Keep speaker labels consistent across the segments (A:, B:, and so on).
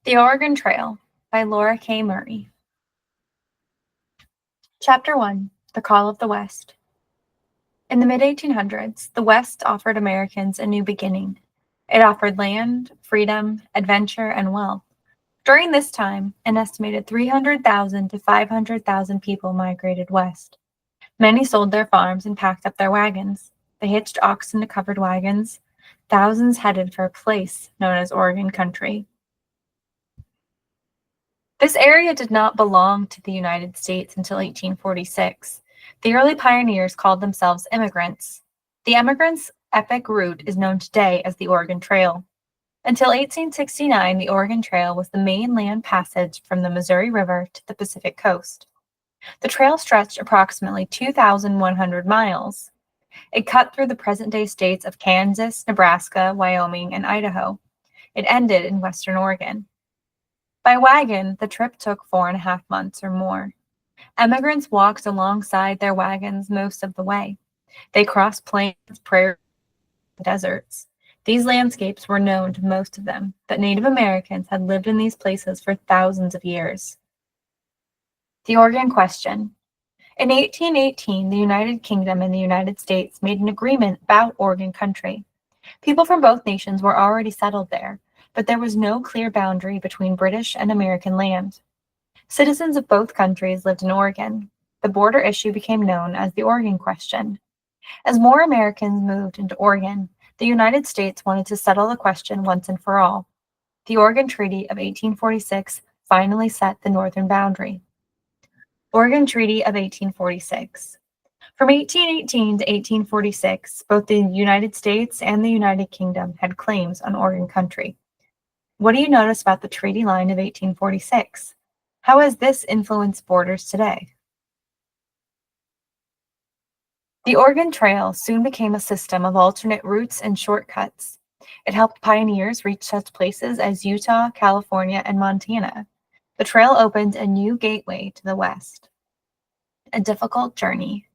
A: The Oregon Trail by Laura K. Murray. Chapter 1: The Call of the West. In the mid-1800s, the West offered Americans a new beginning. It offered land, freedom, adventure, and wealth. During this time, an estimated 300,000 to 500,000 people migrated west. Many sold their farms and packed up their wagons. They hitched oxen to covered wagons. Thousands headed for a place known as Oregon Country. This area did not belong to the United States until 1846. The early pioneers called themselves immigrants. The emigrants' epic route is known today as the Oregon Trail. Until 1869, the Oregon Trail was the main land passage from the Missouri River to the Pacific coast. The trail stretched approximately 2,100 miles. It cut through the present-day states of Kansas, Nebraska, Wyoming, and Idaho. It ended in western Oregon. By wagon, the trip took 4.5 months or more. Emigrants walked alongside their wagons most of the way. They crossed plains, prairies, and deserts. These landscapes were known to most of them, but Native Americans had lived in these places for thousands of years. The Oregon Question. In 1818, the United Kingdom and the United States made an agreement about Oregon Country. People from both nations were already settled there, but there was no clear boundary between British and American land. Citizens of both countries lived in Oregon. The border issue became known as the Oregon Question. As more Americans moved into Oregon, the United States wanted to settle the question once and for all. The Oregon Treaty of 1846 finally set the northern boundary. Oregon Treaty of 1846. From 1818 to 1846, both the United States and the United Kingdom had claims on Oregon Country. What do you notice about the treaty line of 1846? How has this influenced borders today? The Oregon Trail soon became a system of alternate routes and shortcuts. It helped pioneers reach such places as Utah, California, and Montana. The trail opened a new gateway to the West. A difficult journey.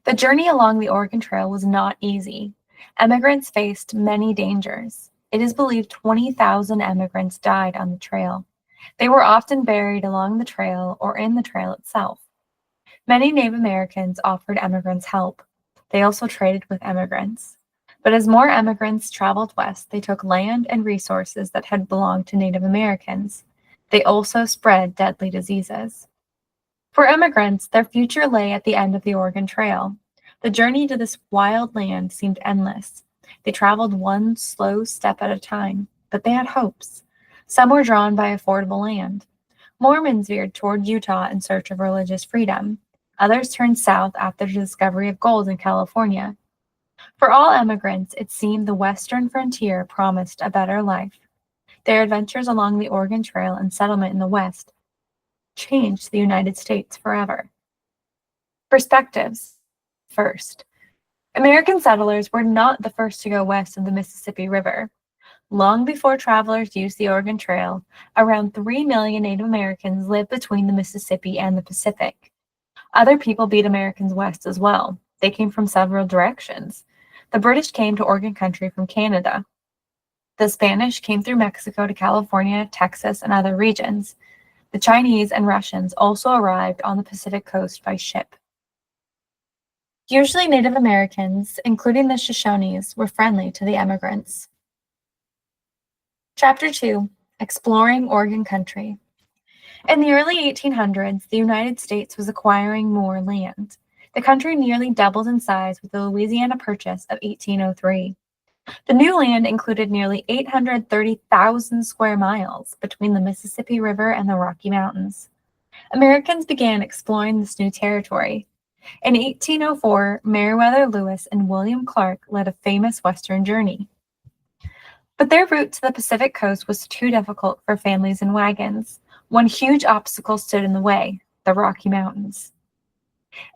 A: The journey along the Oregon Trail was not easy. Emigrants faced many dangers. It is believed 20,000 emigrants died on the trail. They were often buried along the trail or in the trail itself. Many Native Americans offered emigrants help. They also traded with emigrants. But as more emigrants traveled west, they took land and resources that had belonged to Native Americans. They also spread deadly diseases. For immigrants, their future lay at the end of the Oregon Trail. The journey to this wild land seemed endless. They traveled one slow step at a time, but they had hopes. Some were drawn by affordable land. Mormons veered toward Utah in search of religious freedom. Others turned south after the discovery of gold in California. For all immigrants, it seemed the western frontier promised a better life. Their adventures along the Oregon Trail and settlement in the West changed the United States forever. Perspectives. First, American settlers were not the first to go west of the Mississippi River. Long before travelers used the Oregon Trail, around 3 million Native Americans lived between the Mississippi and the Pacific. Other people beat Americans west as well. They came from several directions. The British came to Oregon Country from Canada. The Spanish came through Mexico to California, Texas, and other regions. The Chinese and Russians also arrived on the Pacific coast by ship. Usually Native Americans, including the Shoshones, were friendly to the emigrants. Chapter 2: Exploring Oregon Country. In the early 1800s, the United States was acquiring more land. The country nearly doubled in size with the Louisiana Purchase of 1803. The new land included nearly 830,000 square miles between the Mississippi River and the Rocky Mountains. Americans began exploring this new territory. In 1804, Meriwether Lewis and William Clark led a famous western journey. But their route to the Pacific coast was too difficult for families and wagons. One huge obstacle stood in the way: the Rocky Mountains.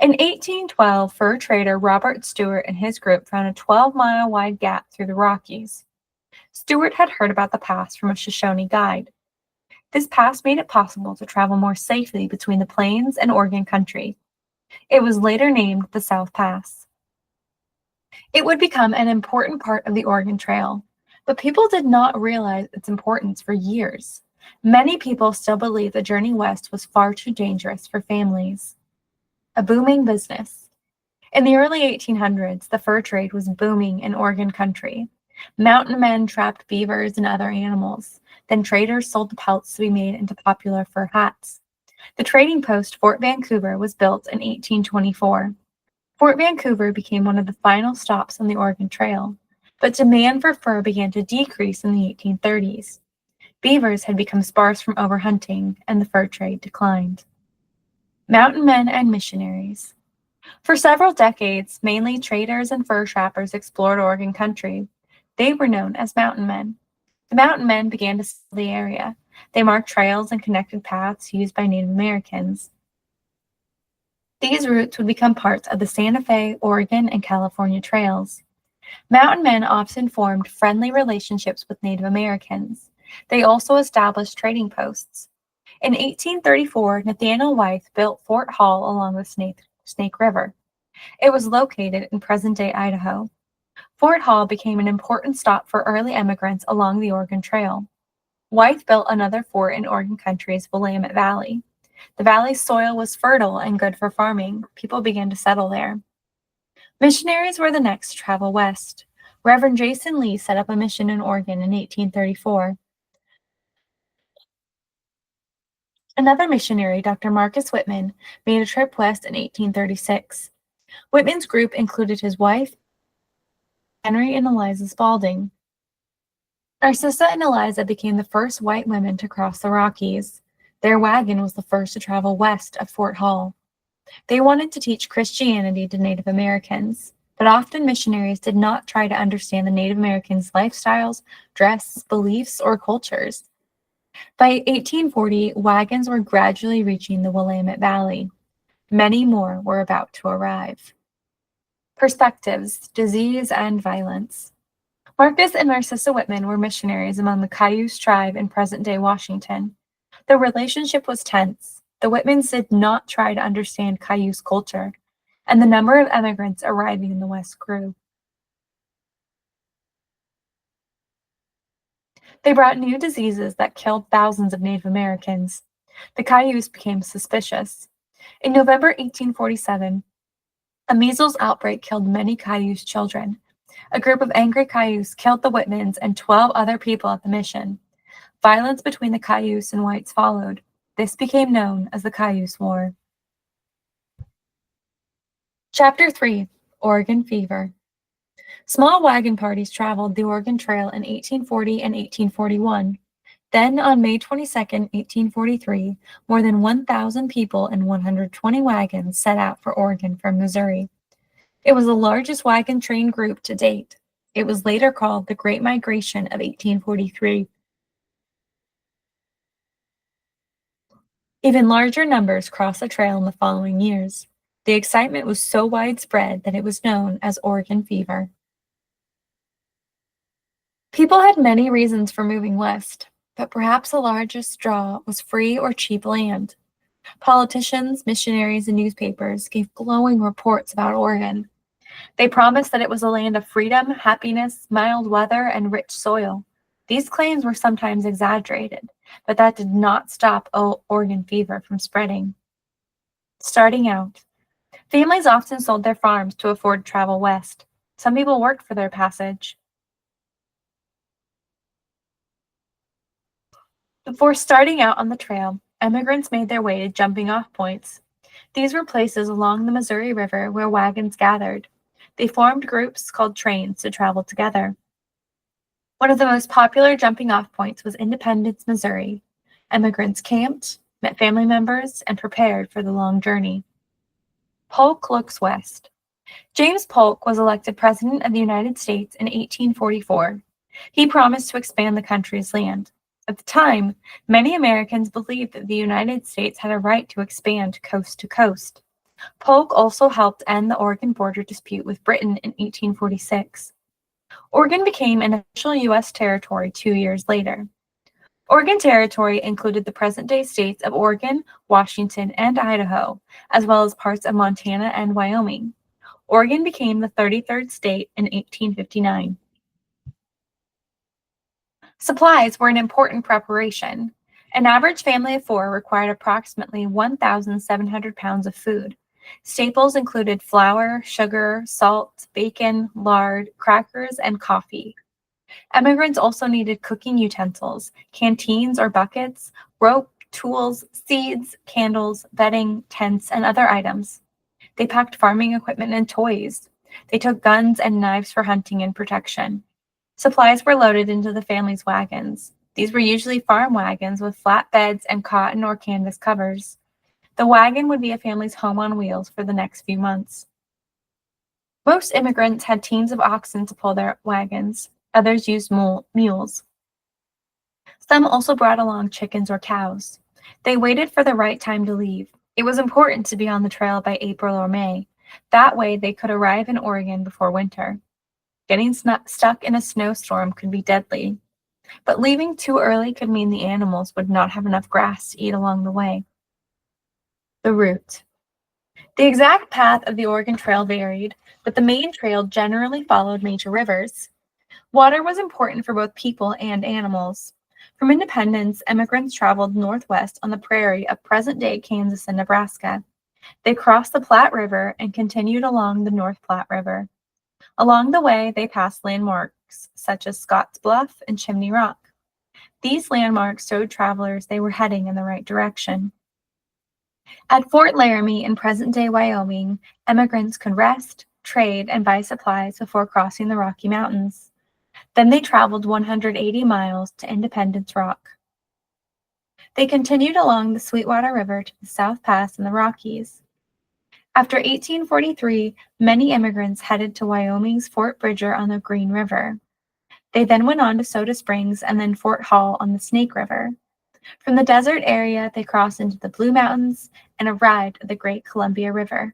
A: In 1812, fur trader Robert Stewart and his group found a 12-mile wide gap through the Rockies. Stewart had heard about the pass from a Shoshone guide. This pass made it possible to travel more safely between the plains and Oregon Country. It was later named the South Pass. It would become an important part of the Oregon Trail, but people did not realize its importance for years. Many people still believe the journey west was far too dangerous for families. A booming business. In the early 1800s, the fur trade was booming in Oregon country. Mountain men trapped beavers and other animals. Then traders sold the pelts to be made into popular fur hats. The trading post Fort Vancouver was built in 1824. Fort Vancouver became one of the final stops on the Oregon Trail, but demand for fur began to decrease in the 1830s. Beavers had become sparse from overhunting, and the fur trade declined. Mountain men and missionaries. For several decades, mainly traders and fur trappers explored Oregon country. They were known as mountain men. The mountain men began to settle the area. They marked trails and connected paths used by Native Americans. These routes would become parts of the Santa Fe, Oregon, and California trails. Mountain men often formed friendly relationships with Native Americans. They also established trading posts. In 1834, Nathaniel Wythe built Fort Hall along the Snake River. It was located in present-day Idaho. Fort Hall became an important stop for early immigrants along the Oregon Trail. Wythe built another fort in Oregon country's Willamette Valley. The valley's soil was fertile and good for farming. People began to settle there. Missionaries were the next to travel west. Reverend Jason Lee set up a mission in Oregon in 1834. Another missionary, Dr. Marcus Whitman, made a trip west in 1836. Whitman's group included his wife, Henry and Eliza Spalding. Narcissa and Eliza became the first white women to cross the Rockies. Their wagon was the first to travel west of Fort Hall. They wanted to teach Christianity to Native Americans, but often missionaries did not try to understand the Native Americans' lifestyles, dress, beliefs, or cultures. By 1840, wagons were gradually reaching the Willamette Valley. Many more were about to arrive. Perspectives, disease, and violence. Marcus and Narcissa Whitman were missionaries among the Cayuse tribe in present-day Washington. The relationship was tense. The Whitmans did not try to understand Cayuse culture, and the number of immigrants arriving in the West grew. They brought new diseases that killed thousands of Native Americans. The Cayuse became suspicious. In November 1847, a measles outbreak killed many Cayuse children. A group of angry Cayuse killed the Whitmans and 12 other people at the mission. Violence between the Cayuse and whites followed. This became known as the Cayuse War. Chapter 3: Oregon Fever. Small wagon parties traveled the Oregon Trail in 1840 and 1841. Then, on May 22, 1843, more than 1,000 people in 120 wagons set out for Oregon from Missouri. It was the largest wagon train group to date. It was later called the Great Migration of 1843. Even larger numbers crossed the trail in the following years. The excitement was so widespread that it was known as Oregon Fever. People had many reasons for moving west, but perhaps the largest draw was free or cheap land. Politicians, missionaries, and newspapers gave glowing reports about Oregon. They promised that it was a land of freedom, happiness, mild weather, and rich soil. These claims were sometimes exaggerated, but that did not stop Oregon fever from spreading. Starting out, families often sold their farms to afford travel west. Some people worked for their passage. Before starting out on the trail, immigrants made their way to jumping-off points. These were places along the Missouri River where wagons gathered. They formed groups called trains to travel together. One of the most popular jumping-off points was Independence, Missouri. Immigrants camped, met family members, and prepared for the long journey. Polk looks west. James Polk was elected President of the United States in 1844. He promised to expand the country's land. At the time, many Americans believed that the United States had a right to expand coast to coast. Polk also helped end the Oregon border dispute with Britain in 1846. Oregon became an official U.S. territory 2 years later. Oregon Territory included the present-day states of Oregon, Washington, and Idaho, as well as parts of Montana and Wyoming. Oregon became the 33rd state in 1859. Supplies were an important preparation. An average family of 4 required approximately 1,700 pounds of food. Staples included flour, sugar, salt, bacon, lard, crackers, and coffee. Immigrants also needed cooking utensils, canteens or buckets, rope, tools, seeds, candles, bedding, tents, and other items. They packed farming equipment and toys. They took guns and knives for hunting and protection. Supplies were loaded into the family's wagons. These were usually farm wagons with flat beds and cotton or canvas covers. The wagon would be a family's home on wheels for the next few months. Most immigrants had teams of oxen to pull their wagons. Others used mules. Some also brought along chickens or cows. They waited for the right time to leave. It was important to be on the trail by April or May. That way they could arrive in Oregon before winter. Getting stuck in a snowstorm could be deadly, but leaving too early could mean the animals would not have enough grass to eat along the way. The route. The exact path of the Oregon Trail varied, but the main trail generally followed major rivers. Water was important for both people and animals. From independence, immigrants traveled northwest on the prairie of present-day Kansas and Nebraska. They crossed the Platte River and continued along the North Platte River. Along the way, they passed landmarks such as Scotts Bluff and Chimney Rock. These landmarks showed travelers they were heading in the right direction. At Fort Laramie in present-day Wyoming, immigrants could rest, trade, and buy supplies before crossing the Rocky Mountains. Then they traveled 180 miles to Independence Rock. They continued along the Sweetwater River to the South Pass in the Rockies. After 1843, many immigrants headed to Wyoming's Fort Bridger on the Green River. They then went on to Soda Springs and then Fort Hall on the Snake River. From the desert area, they crossed into the Blue Mountains and arrived at the Great Columbia River.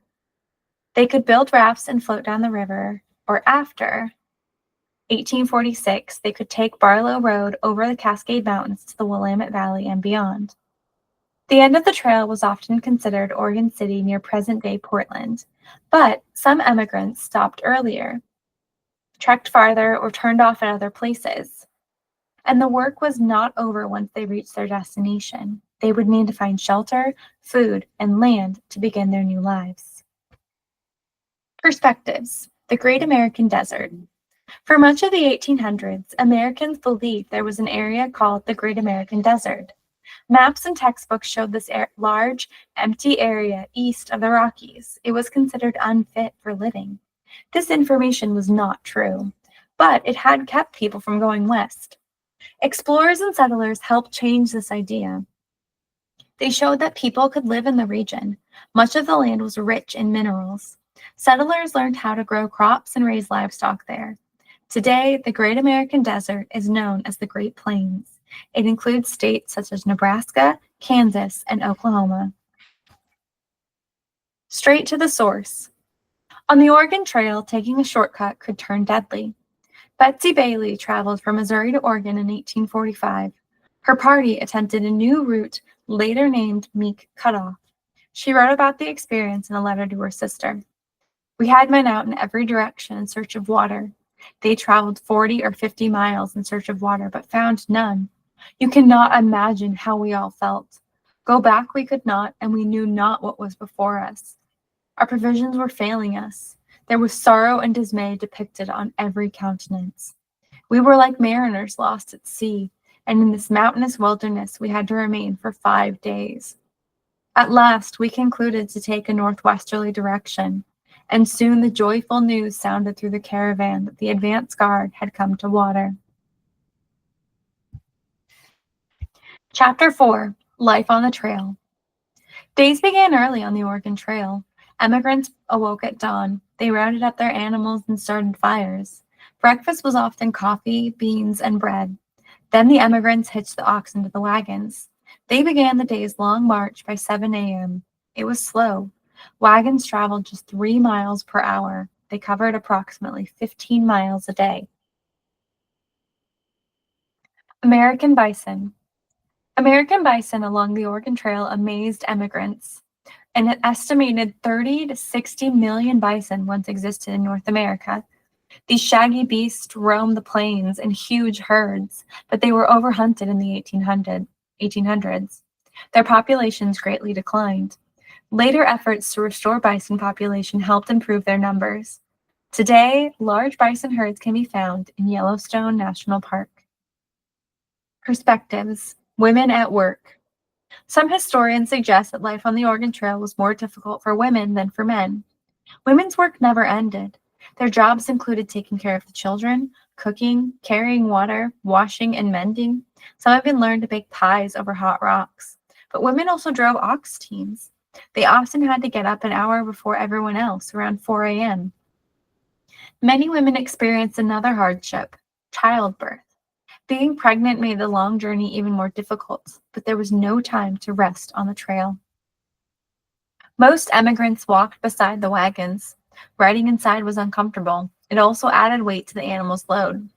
A: They could build rafts and float down the river, or after 1846, they could take Barlow Road over the Cascade Mountains to the Willamette Valley and beyond. The end of the trail was often considered Oregon City near present-day Portland, but some immigrants stopped earlier, trekked farther, or turned off at other places. And the work was not over once they reached their destination. They would need to find shelter, food, and land to begin their new lives. Perspectives. The Great American Desert. For much of the 1800s, Americans believed there was an area called the Great American Desert. Maps and textbooks showed this large, empty area east of the Rockies. It was considered unfit for living. This information was not true, but it had kept people from going west. Explorers and settlers helped change this idea. They showed that people could live in the region. Much of the land was rich in minerals. Settlers learned how to grow crops and raise livestock there. Today, the Great American Desert is known as the Great Plains. It includes states such as Nebraska, Kansas, and Oklahoma. Straight to the source. On the Oregon Trail, taking a shortcut could turn deadly. Betsy Bailey traveled from Missouri to Oregon in 1845. Her party attempted a new route, later named Meek Cutoff. She wrote about the experience in a letter to her sister. "We had men out in every direction in search of water. They traveled 40 or 50 miles in search of water, but found none. You cannot imagine how we all felt. Go back we could not, and we knew not what was before us. Our provisions were failing us. There was sorrow and dismay depicted on every countenance. We were like mariners lost at sea, and in this mountainous wilderness we had to remain for 5 days. At last we concluded to take a northwesterly direction, and soon the joyful news sounded through the caravan that the advance guard had come to water." Chapter 4. Life on the Trail. Days began early on the Oregon Trail. Emigrants awoke at dawn. They rounded up their animals and started fires. Breakfast was often coffee, beans, and bread. Then the emigrants hitched the oxen to the wagons. They began the day's long march by 7 a.m. It was slow. Wagons traveled just 3 miles per hour. They covered approximately 15 miles a day. American bison. American bison along the Oregon Trail amazed emigrants. An estimated 30 to 60 million bison once existed in North America. These shaggy beasts roamed the plains in huge herds, but they were overhunted in the 1800s. 1800s. Their populations greatly declined. Later efforts to restore bison population helped improve their numbers. Today, large bison herds can be found in Yellowstone National Park. Perspectives. Women at work. Some historians suggest that life on the Oregon Trail was more difficult for women than for men. Women's work never ended. Their jobs included taking care of the children, cooking, carrying water, washing, and mending. Some even learned to bake pies over hot rocks. But women also drove ox teams. They often had to get up an hour before everyone else, around 4 a.m. Many women experienced another hardship, childbirth. Being pregnant made the long journey even more difficult, but there was no time to rest on the trail. Most emigrants walked beside the wagons. Riding inside was uncomfortable. It also added weight to the animal's load.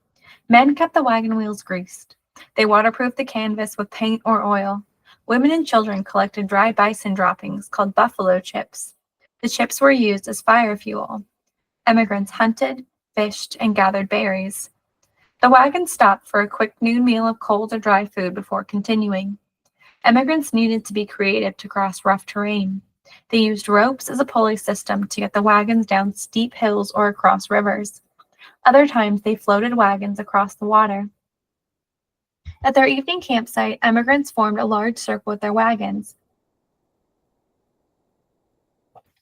A: Men kept the wagon wheels greased. They waterproofed the canvas with paint or oil. Women and children collected dry bison droppings called buffalo chips. The chips were used as fire fuel. Emigrants hunted, fished, and gathered berries. The wagon stopped for a quick noon meal of cold or dry food before continuing. Emigrants needed to be creative to cross rough terrain. They used ropes as a pulley system to get the wagons down steep hills or across rivers. Other times, they floated wagons across the water. At their evening campsite, emigrants formed a large circle with their wagons.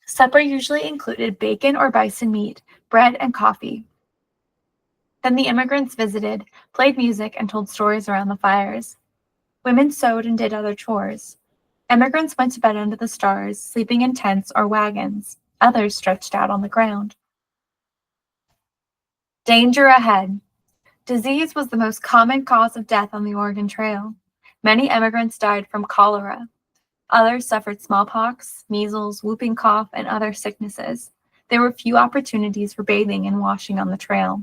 A: Supper usually included bacon or bison meat, bread, and coffee. Then the immigrants visited, played music, and told stories around the fires. Women sewed and did other chores. Emigrants went to bed under the stars, sleeping in tents or wagons. Others stretched out on the ground. Danger ahead. Disease was the most common cause of death on the Oregon Trail. Many emigrants died from cholera. Others suffered smallpox, measles, whooping cough, and other sicknesses. There were few opportunities for bathing and washing on the trail.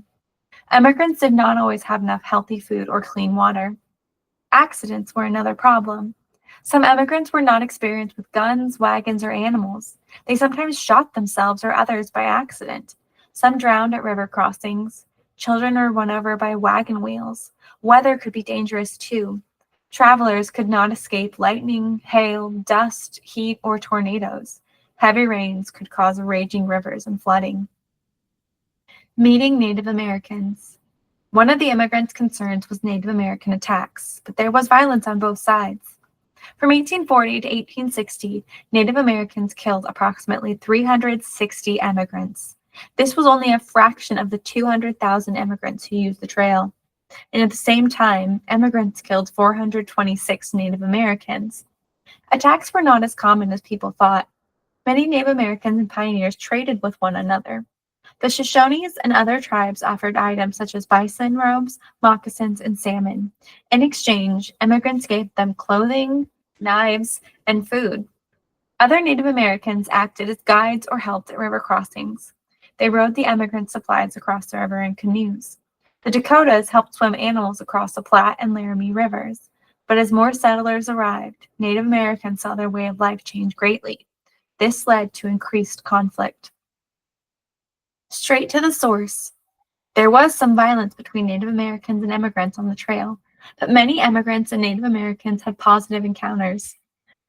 A: Emigrants did not always have enough healthy food or clean water. Accidents were another problem. Some emigrants were not experienced with guns, wagons, or animals. They sometimes shot themselves or others by accident. Some drowned at river crossings. Children were run over by wagon wheels. Weather could be dangerous too. Travelers could not escape lightning, hail, dust, heat, or tornadoes. Heavy rains could cause raging rivers and flooding. Meeting Native Americans. One of the immigrants' concerns was Native American attacks, but there was violence on both sides. From 1840 to 1860, Native Americans killed approximately 360 immigrants. This was only a fraction of the 200,000 immigrants who used the trail. And at the same time, immigrants killed 426 Native Americans. Attacks were not as common as people thought. Many Native Americans and pioneers traded with one another. The Shoshones and other tribes offered items such as bison robes, moccasins, and salmon. In exchange, immigrants gave them clothing, knives, and food. Other Native Americans acted as guides or helped at river crossings. They rowed the emigrant supplies across the river in canoes. The Dakotas helped swim animals across the Platte and Laramie rivers. But as more settlers arrived, Native Americans saw their way of life change greatly. This led to increased conflict. Straight to the source. There was some violence between Native Americans and immigrants on the trail, but many immigrants and Native Americans had positive encounters.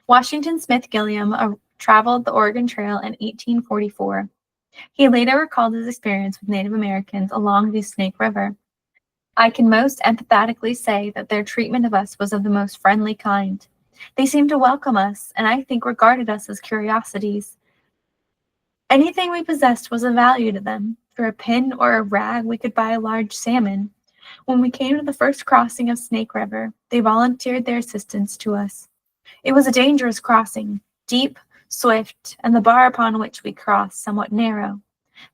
A: Washington Smith Gilliam traveled the Oregon Trail in 1844. He later recalled his experience with Native Americans along the Snake River. I can most empathetically say that their treatment of us was of the most friendly kind. They seemed to welcome us, and I think regarded us as curiosities. Anything we possessed was of value to them. For a pin or a rag, we could buy a large salmon. When we came to the first crossing of Snake River, they volunteered their assistance to us. It was a dangerous crossing, deep, swift, and the bar upon which we crossed somewhat narrow.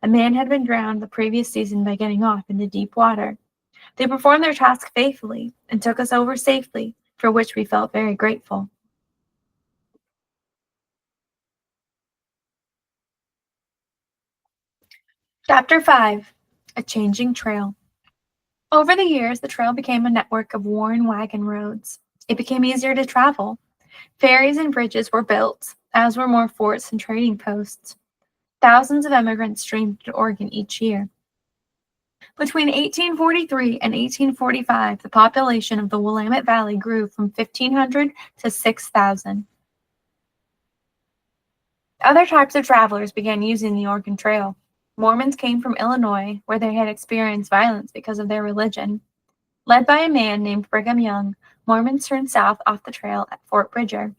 A: A man had been drowned the previous season by getting off into deep water. They performed their task faithfully and took us over safely, for which we felt very grateful. Chapter 5. A Changing Trail. Over the years, the trail became a network of worn wagon roads. It became easier to travel. Ferries and bridges were built, as were more forts and trading posts. Thousands of immigrants streamed to Oregon each year. Between 1843 and 1845, the population of the Willamette Valley grew from 1,500 to 6,000. Other types of travelers began using the Oregon Trail. Mormons came from Illinois, where they had experienced violence because of their religion. Led by a man named Brigham Young, Mormons turned south off the trail at Fort Bridger.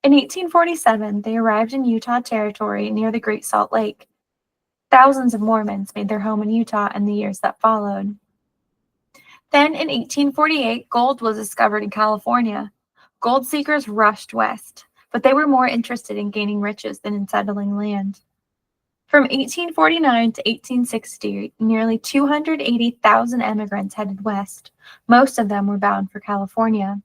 A: In 1847, they arrived in Utah Territory near the Great Salt Lake. Thousands of Mormons made their home in Utah in the years that followed. Then in 1848, gold was discovered in California. Gold seekers rushed west, but they were more interested in gaining riches than in settling land. From 1849 to 1860, nearly 280,000 immigrants headed west. Most of them were bound for California.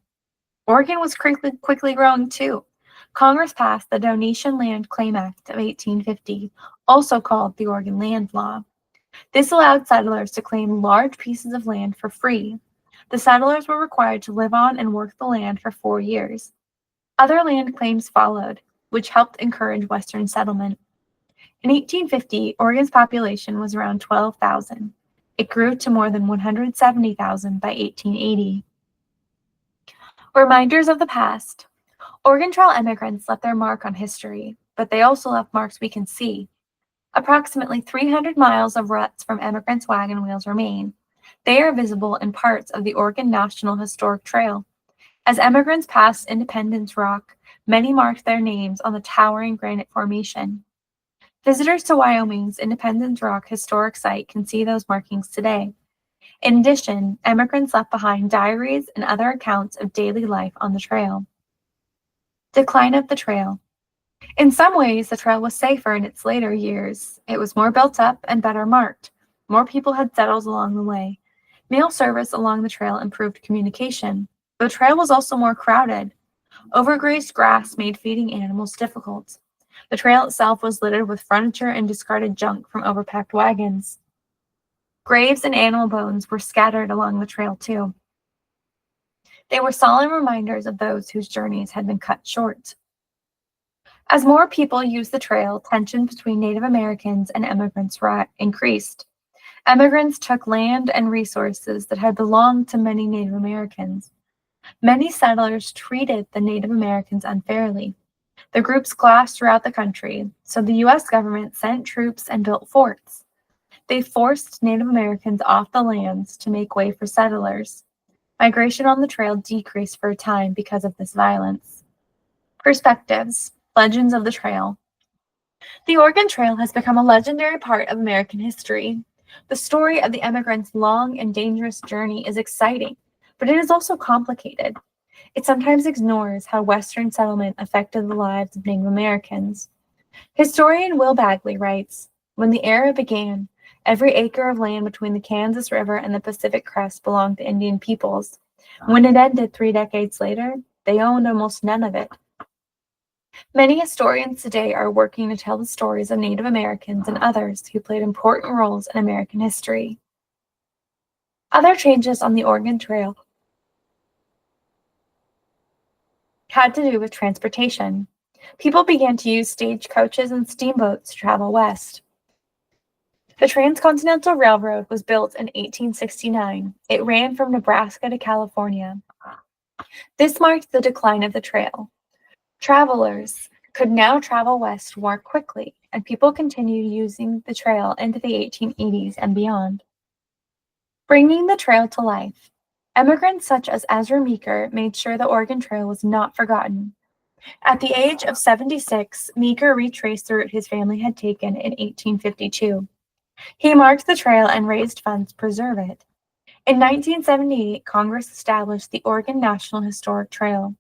A: Oregon was quickly growing too. Congress passed the Donation Land Claim Act of 1850, also called the Oregon Land Law. This allowed settlers to claim large pieces of land for free. The settlers were required to live on and work the land for 4 years. Other land claims followed, which helped encourage Western settlement. In 1850, Oregon's population was around 12,000. It grew to more than 170,000 by 1880. Reminders of the past. Oregon Trail immigrants left their mark on history, but they also left marks we can see. Approximately 300 miles of ruts from immigrants' wagon wheels remain. They are visible in parts of the Oregon National Historic Trail. As immigrants passed Independence Rock, many marked their names on the towering granite formation. Visitors to Wyoming's Independence Rock Historic Site can see those markings today. In addition, immigrants left behind diaries and other accounts of daily life on the trail. Decline of the trail. In some ways, the trail was safer in its later years. It was more built up and better marked. More people had settled along the way. Mail service along the trail improved communication. The trail was also more crowded. Overgrazed grass made feeding animals difficult. The trail itself was littered with furniture and discarded junk from overpacked wagons. Graves and animal bones were scattered along the trail, too. They were solemn reminders of those whose journeys had been cut short. As more people used the trail, tension between Native Americans and immigrants increased. Immigrants took land and resources that had belonged to many Native Americans. Many settlers treated the Native Americans unfairly. The groups clashed throughout the country, so the U.S. government sent troops and built forts. They forced Native Americans off the lands to make way for settlers. Migration on the trail decreased for a time because of this violence. Perspectives. Legends of the trail. The Oregon Trail has become a legendary part of American history. The story of the immigrants' long and dangerous journey is exciting, but it is also complicated. It sometimes ignores how Western settlement affected the lives of Native Americans. Historian Will Bagley writes, "When the era began, every acre of land between the Kansas River and the Pacific Crest belonged to Indian peoples. When it ended 3 decades later, they owned almost none of it." Many historians today are working to tell the stories of Native Americans and others who played important roles in American history. Other changes on the Oregon Trail had to do with transportation. People began to use stagecoaches and steamboats to travel west. The Transcontinental Railroad was built in 1869. It ran from Nebraska to California. This marked the decline of the trail. Travelers could now travel west more quickly, and people continued using the trail into the 1880s and beyond. Bringing the trail to life. Immigrants such as Ezra Meeker made sure the Oregon Trail was not forgotten. At the age of 76, Meeker retraced the route his family had taken in 1852. He marked the trail and raised funds to preserve it. In 1978, Congress established the Oregon National Historic Trail.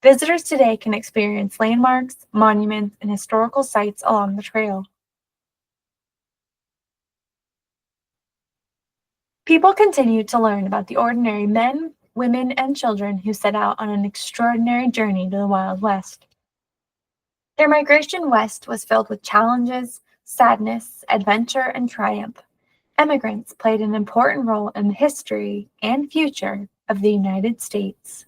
A: Visitors today can experience landmarks, monuments, and historical sites along the trail. People continue to learn about the ordinary men, women, and children who set out on an extraordinary journey to the Wild West. Their migration west was filled with challenges, sadness, adventure, and triumph. Immigrants played an important role in the history and future of the United States.